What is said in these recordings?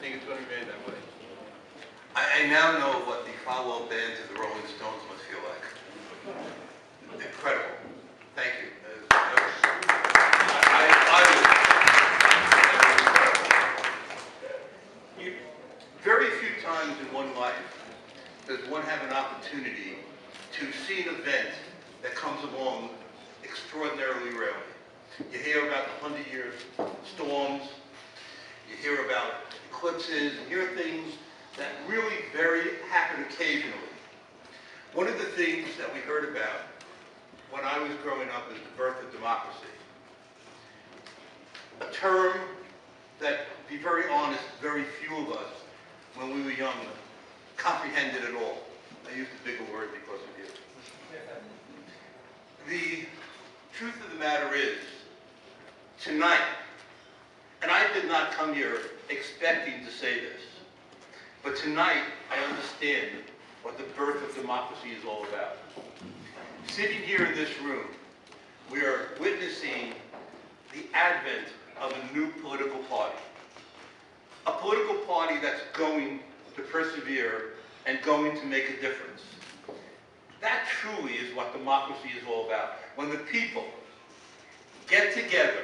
think it's going to remain that way. I now know what the follow-up band to the Rolling Stones must feel like. Incredible. Thank you. Very few times in one life does one have an opportunity to see an event that comes along extraordinarily rarely. You hear about the 100-year storms, you hear about eclipses, you hear things that really happen occasionally. One of the things that we heard about when I was growing up is the birth of democracy. A term that, to be very honest, very few of us, when we were young, comprehended at all. I used a bigger word because of you. The truth of the matter is, tonight, and I did not come here expecting to say this, but tonight I understand what the birth of democracy is all about. Sitting here in this room, we are witnessing the advent of a new political party. A political party that's going to persevere and going to make a difference. That truly is what democracy is all about. When the people get together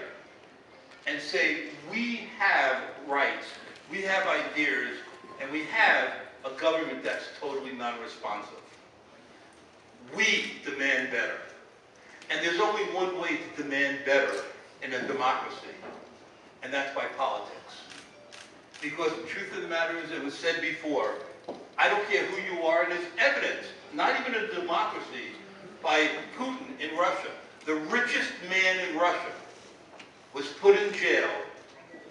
and say, we have rights, we have ideas, and we have a government that's totally non-responsive. We demand better. And there's only one way to demand better in a democracy, and that's by politics. Because the truth of the matter is, it was said before, I don't care who you are, and it's evident, not even in a democracy, by Putin in Russia. The richest man in Russia was put in jail,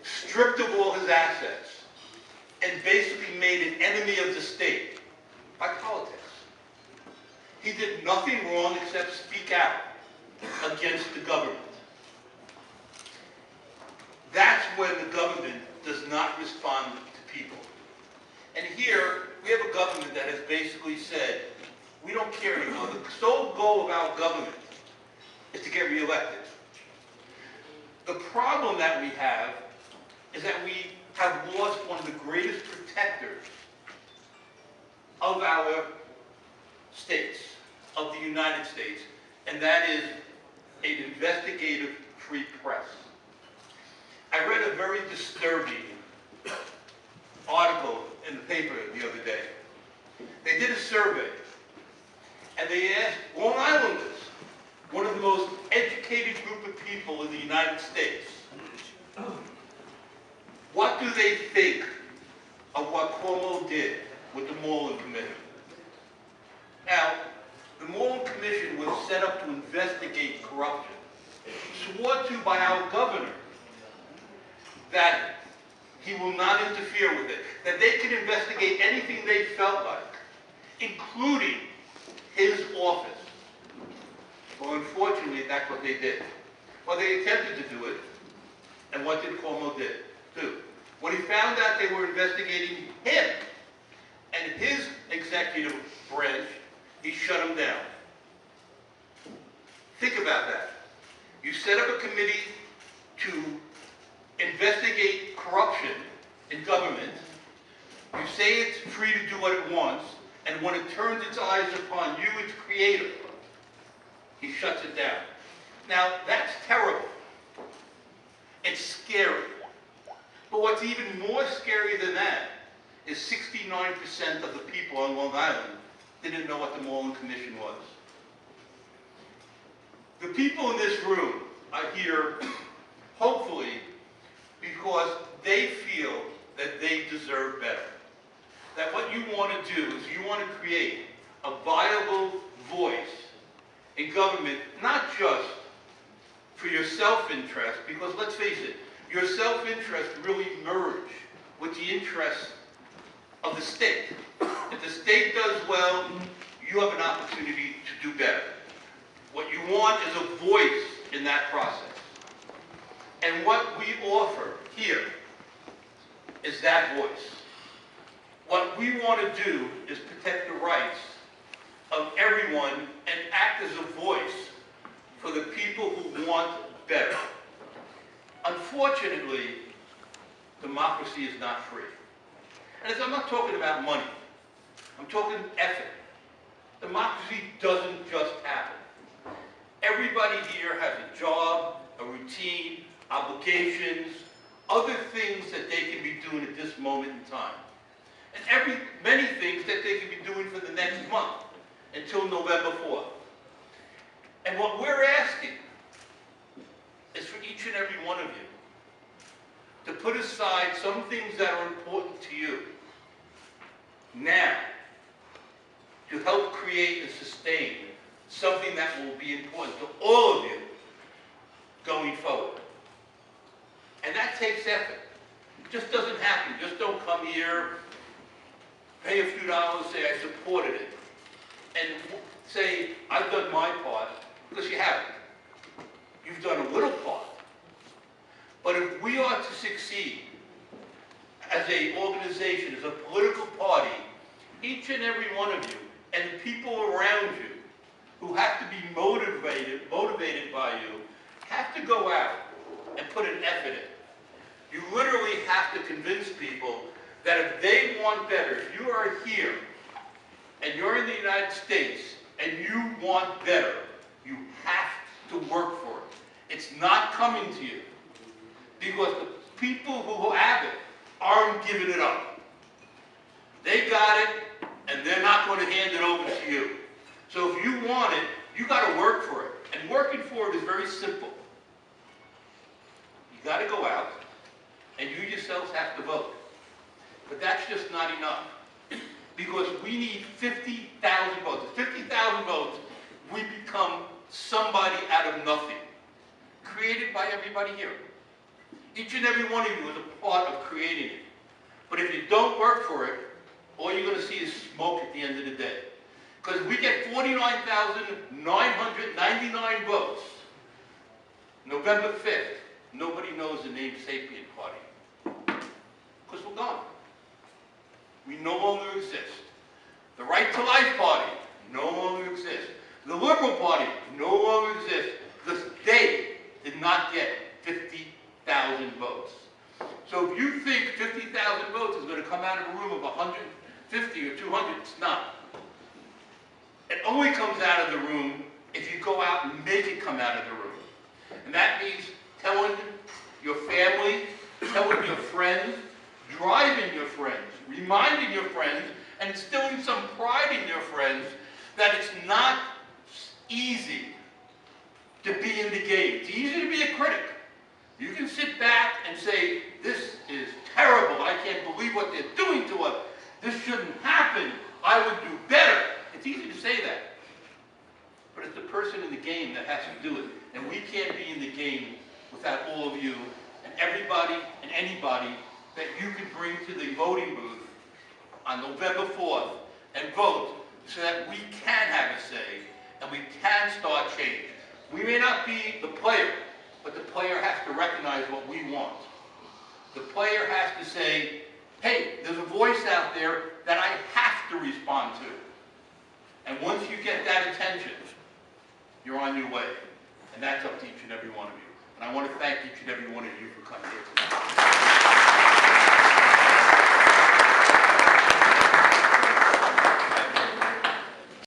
stripped of all his assets, and basically made an enemy of the state by politics. He did nothing wrong except speak out against the government. That's when the government does not respond to people. And here, we have a government that has basically said, we don't care anymore. The sole goal of our government is to get reelected. The problem that we have is that we have lost one of the greatest protectors of our states, of the United States, and that is an investigative free press. I read a very disturbing article in the paper the other day. They did a survey, and they asked Long Islanders, one of the most educated group of people in the United States, what do they think of what Cuomo did with the Moreland Commission? Now, the Moreland Commission was set up to investigate corruption, swore to by our governor that he will not interfere with it, that they can investigate anything they felt like, including his office. Well, unfortunately, that's what they did. Well, they attempted to do it, and what did Cuomo do? When he found out they were investigating him and his executive branch, he shut him down. Think about that. You set up a committee to investigate corruption in government. You say it's free to do what it wants, and when it turns its eyes upon you, its creator, he shuts it down. Now, that's terrible. It's scary. But what's even more scary than that is 69% of the people on Long Island didn't know what the Moreland Commission was. The people in this room are here, hopefully, because they feel that they deserve better. That what you want to do is you want to create a viable voice in government, not just for your self-interest, because let's face it, your self-interest really merge with the interests of the state. If the state does well, you have an opportunity to do better. What you want is a voice in that process. And what we offer here is that voice. What we want to do is protect the rights of everyone and act as a voice for the people who want better. Unfortunately, democracy is not free. And I'm not talking about money. I'm talking effort. Democracy doesn't just happen. Everybody here has a job, a routine, obligations, other things that they can be doing at this moment in time. And many things that they can be doing for the next month until November 4th. And what we're asking is for each and every one of you to put aside some things that are important to you now to help create and sustain something that will be important to all of you going forward. And that takes effort. It just doesn't happen. Just don't come here, pay a few dollars, say I supported it, and say I've done my part, because you haven't. You've done a little part. But if we are to succeed as an organization, as a political party, each and every one of you and the people around you who have to be motivated by you, have to go out and put an effort in. You literally have to convince people that if they want better, if you are here and you're in the United States and you want better, you have to work for it. It's not coming to you because the people who have it aren't giving it up. They got it and they're not going to hand it over to you. So if you want it, you got to work for it. And working for it is very simple. You got to go out and you yourselves have to vote. But that's just not enough. Because we need 50,000 votes. At 50,000 votes, we become somebody out of nothing. Created by everybody here. Each and every one of you is a part of creating it. But if you don't work for it, all you're going to see is smoke at the end of the day. Because we get 49,999 votes. November 5th, nobody knows the name Sapient Party. Because we're gone. We no longer exist. The Right to Life Party no longer exists. The Liberal Party no longer exists because they did not get 50,000 votes. So if you think 50,000 votes is going to come out of a room of 150 or 200, it's not. It only comes out of the room if you go out and make it come out of the room. And that means telling your family, telling your friends, driving your friends, reminding your friends, and instilling some pride in your friends that it's not easy to be in the game. It's easy to be a critic. You can sit back and say, this is terrible. I can't believe what they're doing to us. This shouldn't happen. I would do better. It's easy to say that. But it's the person in the game that has to do it. And we can't be in the game without all of you and everybody and anybody that you can bring to the voting booth on November 4th and vote so that we can have a say and we can start change. We may not be the player, but the player has to recognize what we want. The player has to say, hey, there's a voice out there that I have to respond to. And once you get that attention, you're on your way. And that's up to each and every one of you. And I want to thank each and every one of you for coming here tonight.